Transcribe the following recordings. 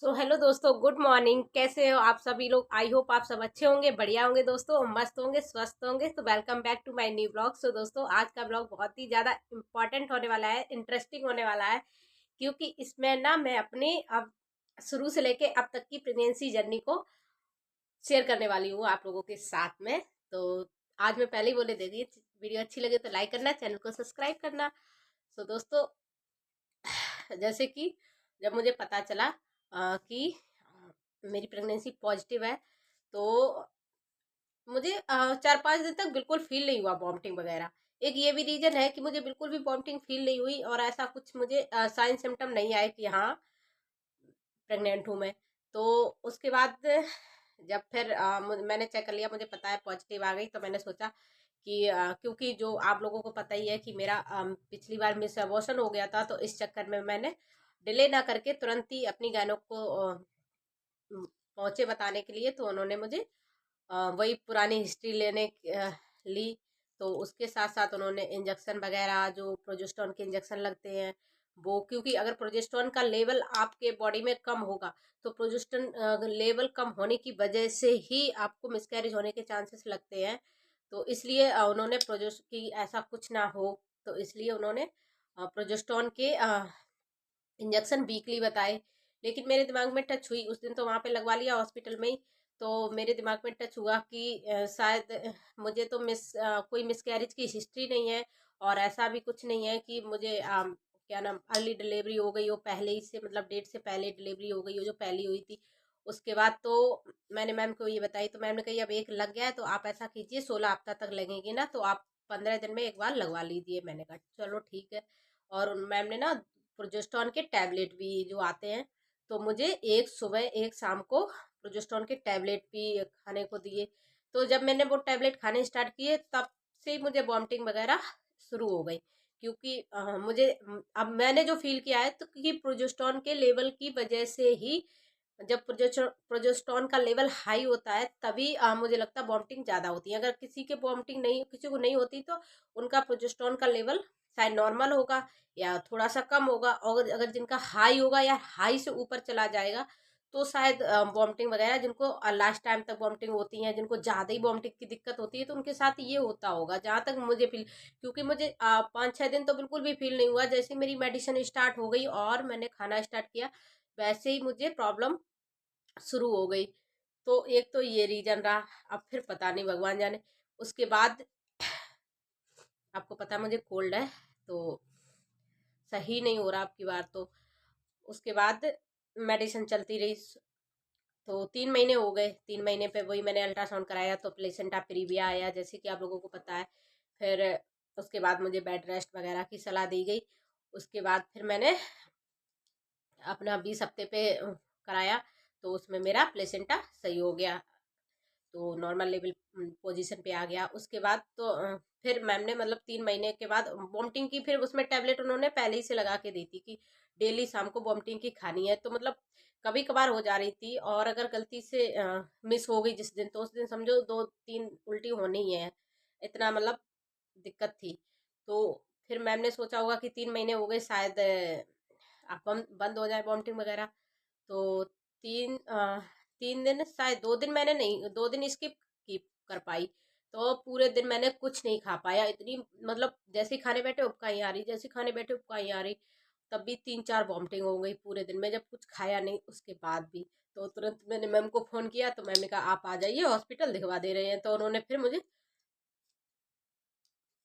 Hello दोस्तों, good morning. कैसे हो आप सभी लोग? आई होप आप सब अच्छे होंगे, बढ़िया होंगे दोस्तों, मस्त होंगे, स्वस्थ होंगे। तो welcome back to my new blog. दोस्तों, आज का ब्लॉग बहुत ही ज़्यादा इंपॉर्टेंट होने वाला है, इंटरेस्टिंग होने वाला है, क्योंकि इसमें ना मैं अपनी अब शुरू से लेके अब तक की प्रेगनेंसी जर्नी को शेयर करने वाली हूँ आप लोगों के साथ में। तो आज मैं पहले ही बोले दे दी, वीडियो अच्छी लगे तो लाइक करना, चैनल को सब्सक्राइब करना। दोस्तों, जैसे कि जब मुझे पता चला कि मेरी प्रेगनेंसी पॉजिटिव है, तो मुझे 4-5 दिन तक बिल्कुल फील नहीं हुआ वॉमिटिंग वगैरह। एक ये भी रीजन है कि मुझे बिल्कुल भी वॉमिटिंग फील नहीं हुई और ऐसा कुछ मुझे साइन सिम्टम नहीं आए कि हाँ प्रेग्नेंट हूँ मैं। तो उसके बाद जब फिर मैंने चेक कर लिया, मुझे पता है पॉजिटिव आ गई, तो मैंने सोचा कि क्योंकि जो आप लोगों को पता ही है कि मेरा पिछली बार मिस अबॉर्शन हो गया था, तो इस चक्कर में मैंने डिले ना करके तुरंत ही अपनी गायनोक को पहुंचे बताने के लिए। तो उन्होंने मुझे वही पुरानी हिस्ट्री ली। तो उसके साथ साथ उन्होंने इंजेक्शन वगैरह, जो प्रोजेस्टेरोन के इंजेक्शन लगते हैं वो, क्योंकि अगर प्रोजेस्टेरोन का लेवल आपके बॉडी में कम होगा तो प्रोजेस्टेरोन लेवल कम होने की वजह से ही आपको मिसकैरेज होने के चांसेस लगते हैं। तो इसलिए उन्होंने प्रोजेस्ट की ऐसा कुछ ना हो, तो इसलिए उन्होंने प्रोजेस्टेरोन के इंजेक्शन वीकली बताए। लेकिन मेरे दिमाग में टच हुई उस दिन, तो वहाँ पे लगवा लिया हॉस्पिटल में ही। तो मेरे दिमाग में टच हुआ कि शायद मुझे तो कोई मिसकैरेज की हिस्ट्री नहीं है, और ऐसा भी कुछ नहीं है कि मुझे क्या नाम अर्ली डिलीवरी हो गई हो, पहले ही से मतलब डेट से पहले डिलीवरी हो गई हो जो पहली हुई थी। उसके बाद तो मैंने मैम को ये बताई, तो मैम ने कही अब एक लग गया है तो आप ऐसा कीजिए, 16 हफ्ता तक लगेगी ना, तो आप 15 दिन में एक बार लगवा लीजिए। मैंने कहा चलो ठीक है। और मैम ने ना प्रोजेस्टेरोन के टैबलेट भी जो आते हैं, तो मुझे एक सुबह एक शाम को प्रोजेस्टेरोन के टैबलेट भी खाने को दिए। तो जब मैंने वो टैबलेट खाने स्टार्ट किए, तब से ही मुझे वॉमिटिंग वगैरह शुरू हो गई। क्योंकि मुझे अब मैंने जो फील किया है, तो कि प्रोजेस्टेरोन के लेवल की वजह से ही, जब प्रोजेस्टेरोन का लेवल हाई होता है तभी मुझे लगता है वॉमिटिंग ज़्यादा होती है। अगर किसी के वॉमिटिंग नहीं, किसी को नहीं होती, तो उनका प्रोजेस्टेरोन का लेवल शायद नॉर्मल होगा या थोड़ा सा कम होगा। और अगर जिनका हाई होगा या हाई से ऊपर चला जाएगा, तो शायद वॉमिटिंग वगैरह, जिनको लास्ट टाइम तक वॉमिटिंग होती है, जिनको ज़्यादा ही वॉमिटिंग की दिक्कत होती है, तो उनके साथ ये होता होगा, जहाँ तक मुझे फील। क्योंकि मुझे 5-6 दिन तो बिल्कुल भी फील नहीं हुआ। जैसे मेरी मेडिसिन स्टार्ट हो गई और मैंने खाना स्टार्ट किया, वैसे ही मुझे प्रॉब्लम शुरू हो गई। तो एक तो ये रीजन रहा। अब फिर पता नहीं, भगवान जाने। उसके बाद आपको पता है मुझे कोल्ड है, तो सही नहीं हो रहा आपकी बार। तो उसके बाद मेडिसिन चलती रही। तो 3 महीने हो गए। 3 महीने पे वही मैंने अल्ट्रासाउंड कराया, तो प्लेसेंटा प्रीविया आया, जैसे कि आप लोगों को पता है। फिर उसके बाद मुझे बेड रेस्ट वगैरह की सलाह दी गई। उसके बाद फिर मैंने अपना 20 हफ्ते पे कराया, तो उसमें मेरा प्लेसेंटा सही हो गया, तो नॉर्मल लेवल पोजीशन पे आ गया। उसके बाद तो फिर मैम ने मतलब 3 महीने के बाद वॉमिटिंग की, फिर उसमें टैबलेट उन्होंने पहले ही से लगा के दी थी कि डेली शाम को वॉमिटिंग की खानी है। तो मतलब कभी कभार हो जा रही थी, और अगर गलती से मिस हो गई जिस दिन, तो उस दिन समझो 2-3 उल्टी होनी ही है, इतना मतलब दिक्कत थी। तो फिर मैम ने सोचा होगा कि 3 महीने हो गए, शायद अब बंद हो जाए वॉमिटिंग वगैरह। तो 3 दिन, शायद 2 दिन मैंने नहीं, 2 दिन स्किप की कर पाई। तो पूरे दिन मैंने कुछ नहीं खा पाया। इतनी मतलब जैसे ही खाने बैठे उबकाई आ रही, जैसे ही खाने बैठे उबकाई आ रही। तब भी 3-4 वॉमिटिंग हो गई पूरे दिन में, जब कुछ खाया नहीं उसके बाद भी। तो तुरंत मैंने मैम को फ़ोन किया, तो मैम ने कहा आप आ जाइए, हॉस्पिटल दिखवा दे रहे हैं। तो उन्होंने फिर मुझे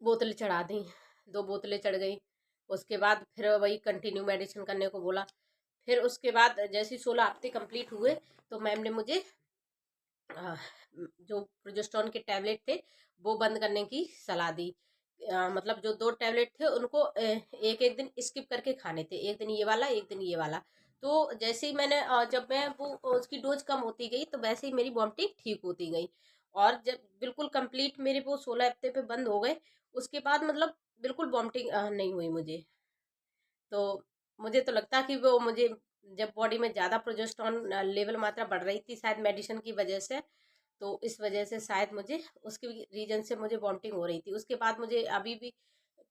बोतलें चढ़ा दी, 2 बोतलें चढ़ गई। उसके बाद फिर वही कंटिन्यू मेडिसिन करने को बोला। फिर उसके बाद जैसे ही 16 हफ्ते कंप्लीट हुए, तो मैम ने मुझे अ, जो प्रोजेस्टेरोन के टैबलेट थे वो बंद करने की सलाह दी। मतलब जो 2 टैबलेट थे उनको एक एक दिन स्किप करके खाने थे, एक दिन ये वाला, एक दिन ये वाला। तो जैसे ही मैंने जब मैं वो उसकी डोज कम होती गई, तो वैसे ही मेरी वॉमिटिंग ठीक होती गई। और जब बिल्कुल कंप्लीट मेरे वो 16 हफ्ते पे बंद हो गए, उसके बाद मतलब बिल्कुल वॉमिटिंग नहीं हुई मुझे। तो मुझे तो लगता कि वो मुझे, जब बॉडी में ज़्यादा प्रोजेस्टेरोन लेवल मात्रा बढ़ रही थी शायद मेडिसिन की वजह से, तो इस वजह से शायद मुझे उसके रीजन से मुझे वॉमिटिंग हो रही थी। उसके बाद मुझे अभी भी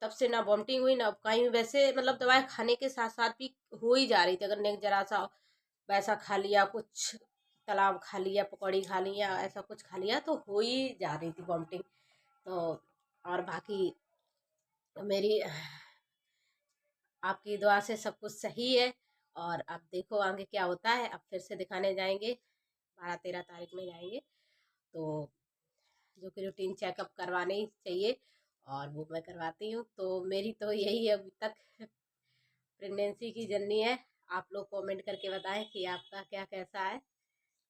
तब से ना वॉमिटिंग हुई ना कहीं, वैसे मतलब दवाई खाने के साथ साथ भी हो ही जा रही थी। अगर नहीं जरा सा वैसा खा लिया, कुछ तलाब खा लिया, पकौड़ी खा लिया, ऐसा कुछ खा लिया तो हो ही जा रही थी वॉमिटिंग। तो और बाकी मेरी आपकी दुआ से सब कुछ सही है। और अब देखो आगे क्या होता है। अब फिर से दिखाने जाएंगे, 12-13 तारीख में जाएंगे, तो जो कि रूटीन चेकअप करवाने ही चाहिए और वो मैं करवाती हूँ। तो मेरी तो यही है अभी तक प्रेगनेंसी की जर्नी है। आप लोग कमेंट करके बताएं कि आपका क्या कैसा है।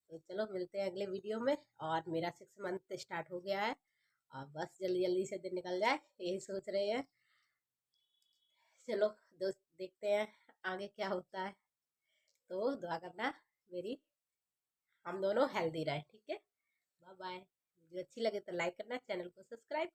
तो चलो मिलते हैं अगले वीडियो में। और मेरा 6 मंथ स्टार्ट हो गया है और बस जल्दी जल्दी से दिन निकल जाए यही सोच रहे हैं। चलो दोस्त, देखते हैं आगे क्या होता है। तो दुआ करना मेरी, हम दोनों हेल्दी रहे, ठीक है। Bye bye. वीडियो अच्छी लगे तो लाइक करना, चैनल को सब्सक्राइब।